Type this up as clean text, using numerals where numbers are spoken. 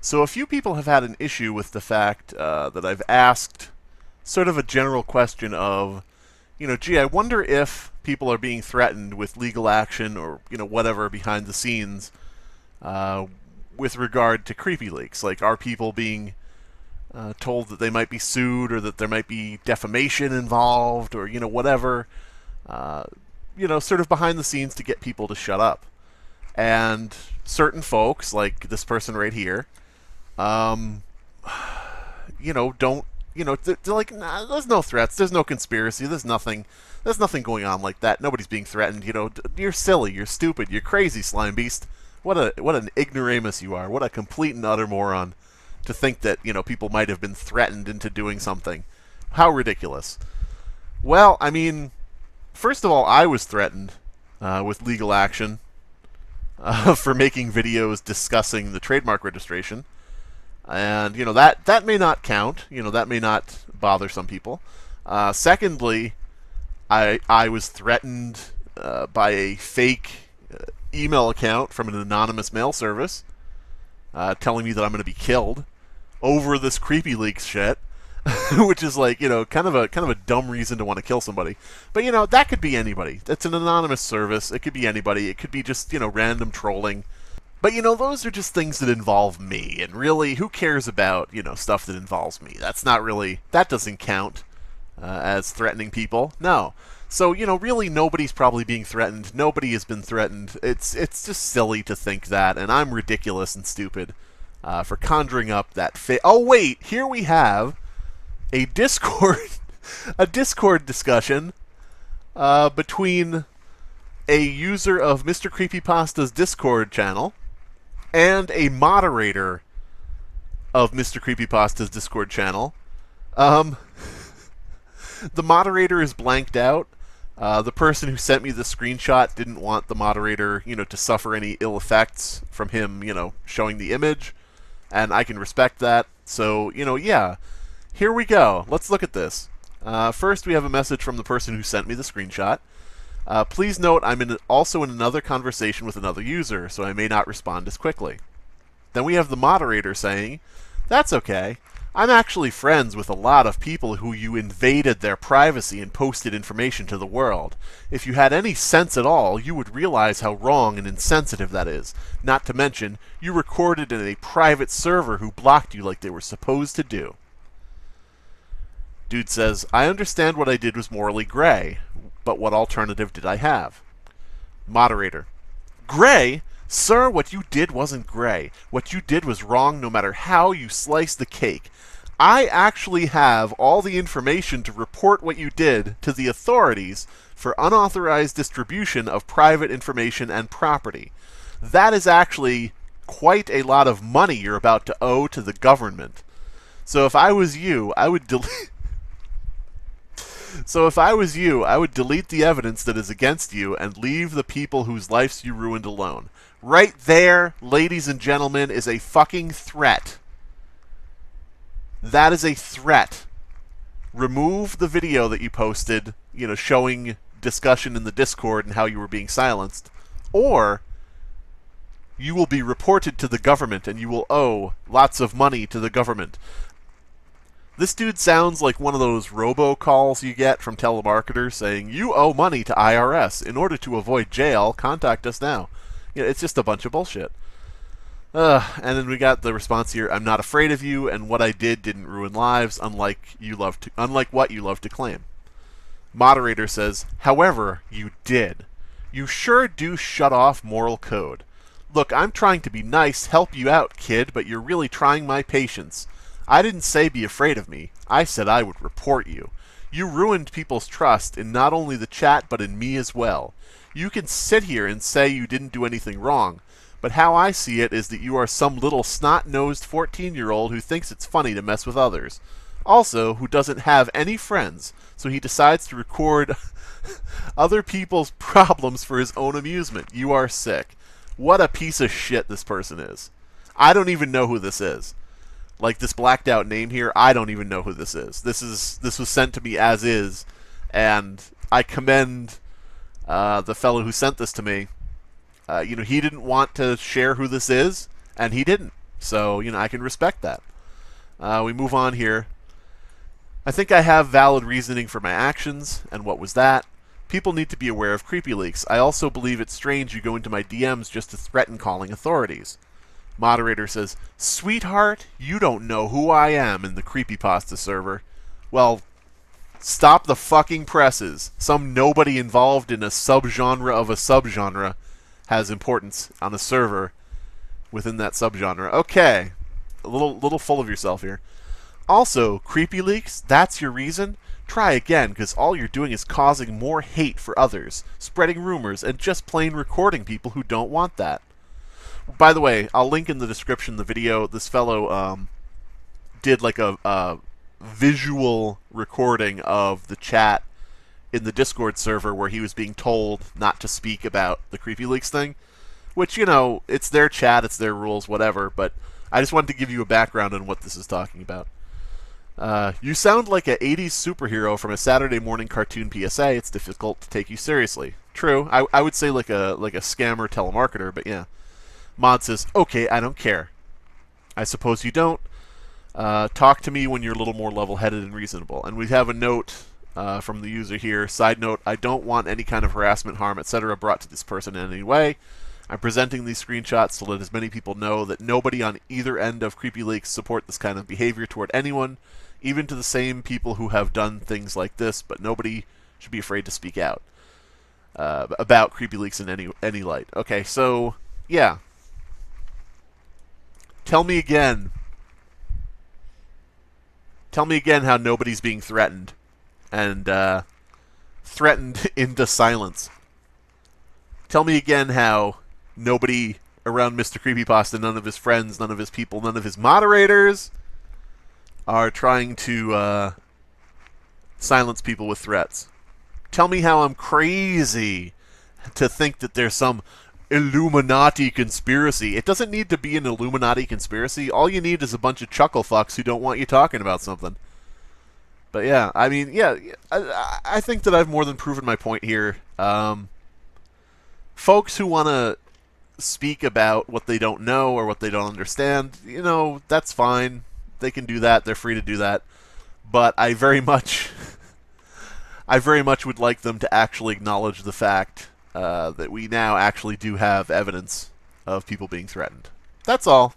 So a few people have had an issue with the fact that I've asked sort of a general question of, gee, I wonder if people are being threatened with legal action or, whatever behind the scenes uh, with regard to creepy leaks. Like, are people being told that they might be sued or that there might be defamation involved or, whatever, sort of behind the scenes to get people to shut up. And certain folks, like this person right here, um, don't, they're like, nah, there's no threats, there's no conspiracy, there's nothing going on like that. Nobody's being threatened. You're silly, you're stupid, you're crazy, slime beast. What an ignoramus you are. What a complete and utter moron to think that, people might have been threatened into doing something. How ridiculous. Well, I mean, first of all, I was threatened with legal action for making videos discussing the trademark registration. And, that may not count. That may not bother some people. Secondly, I was threatened by a fake email account from an anonymous mail service telling me that I'm going to be killed over this creepy leaks shit, which is like, kind of a dumb reason to want to kill somebody. But that could be anybody. It's an anonymous service. It could be anybody. It could be just, random trolling. But those are just things that involve me, and really, who cares about, stuff that involves me? That doesn't count as threatening people. No. So, really nobody's probably being threatened. Nobody has been threatened. It's just silly to think that, and I'm ridiculous and stupid for conjuring up that oh wait, here we have a Discord discussion between a user of Mr. Creepypasta's Discord channel and a moderator of Mr. Creepypasta's Discord channel. The moderator is blanked out. The person who sent me the screenshot didn't want the moderator, to suffer any ill effects from him, showing the image, and I can respect that. So, yeah, here we go. Let's look at this. First, we have a message from the person who sent me the screenshot. Please note I'm also in another conversation with another user, so I may not respond as quickly. Then we have the moderator saying, "That's okay. I'm actually friends with a lot of people who you invaded their privacy and posted information to the world. If you had any sense at all, you would realize how wrong and insensitive that is. Not to mention, you recorded in a private server who blocked you like they were supposed to do." Dude says, "I understand what I did was morally gray, but what alternative did I have?" Moderator: "Gray? Sir, what you did wasn't gray. What you did was wrong no matter how you slice the cake. I actually have all the information to report what you did to the authorities for unauthorized distribution of private information and property. That is actually quite a lot of money you're about to owe to the government. So if I was you, I would delete... So if I was you, I would delete the evidence that is against you and leave the people whose lives you ruined alone." Right there, ladies and gentlemen, is a fucking threat. That is a threat. Remove the video that you posted, showing discussion in the Discord and how you were being silenced, or you will be reported to the government and you will owe lots of money to the government. This dude sounds like one of those robocalls you get from telemarketers saying, "You owe money to IRS. In order to avoid jail, contact us now." It's just a bunch of bullshit. And then we got the response here: "I'm not afraid of you, and what I did didn't ruin lives, unlike what you love to claim." Moderator says, "However, you did. You sure do shut off moral code. Look, I'm trying to be nice, help you out, kid, but you're really trying my patience. I didn't say be afraid of me. I said I would report you. You ruined people's trust in not only the chat, but in me as well. You can sit here and say you didn't do anything wrong, but how I see it is that you are some little snot-nosed 14-year-old who thinks it's funny to mess with others. Also, who doesn't have any friends, so he decides to record other people's problems for his own amusement. You are sick. What a piece of shit this person is. I don't even know who this is. Like, this blacked out name here, I don't even know who this is. This was sent to me as is, and I commend the fellow who sent this to me. He didn't want to share who this is, and he didn't. So, I can respect that. We move on here. I think I have valid reasoning for my actions, and what was that? People need to be aware of creepy leaks. I also believe it's strange you go into my DMs just to threaten calling authorities. Moderator says, "Sweetheart, you don't know who I am in the creepypasta server." Well, stop the fucking presses. Some nobody involved in a subgenre of a subgenre has importance on a server within that subgenre. Okay, a little full of yourself here. Also, creepy leaks, that's your reason? Try again, because all you're doing is causing more hate for others, spreading rumors, and just plain recording people who don't want that. By the way, I'll link in the description the video. This fellow did like a visual recording of the chat in the Discord server where he was being told not to speak about the creepy leaks thing, which, it's their chat, it's their rules, whatever, but I just wanted to give you a background on what this is talking about. You sound like an 80s superhero from a Saturday morning cartoon PSA. It's difficult to take you seriously. True. I would say like a scammer telemarketer, but yeah. Mod says, "Okay, I don't care." I suppose you don't. Talk to me when you're a little more level-headed and reasonable. And we have a note from the user here. Side note, I don't want any kind of harassment, harm, etc. brought to this person in any way. I'm presenting these screenshots to let as many people know that nobody on either end of creepy leaks support this kind of behavior toward anyone, even to the same people who have done things like this, but nobody should be afraid to speak out about creepy leaks in any light. Okay, so, yeah. Tell me again how nobody's being threatened, and threatened into silence. Tell me again how nobody around Mr. Creepypasta, none of his friends, none of his people, none of his moderators are trying to silence people with threats. Tell me how I'm crazy to think that there's some Illuminati conspiracy. It doesn't need to be an Illuminati conspiracy. All you need is a bunch of chuckle fucks who don't want you talking about something. But yeah, I mean, yeah, I think that I've more than proven my point here. Folks who want to speak about what they don't know or what they don't understand, that's fine. They can do that. They're free to do that. But I very much would like them to actually acknowledge the fact that we now actually do have evidence of people being threatened. That's all.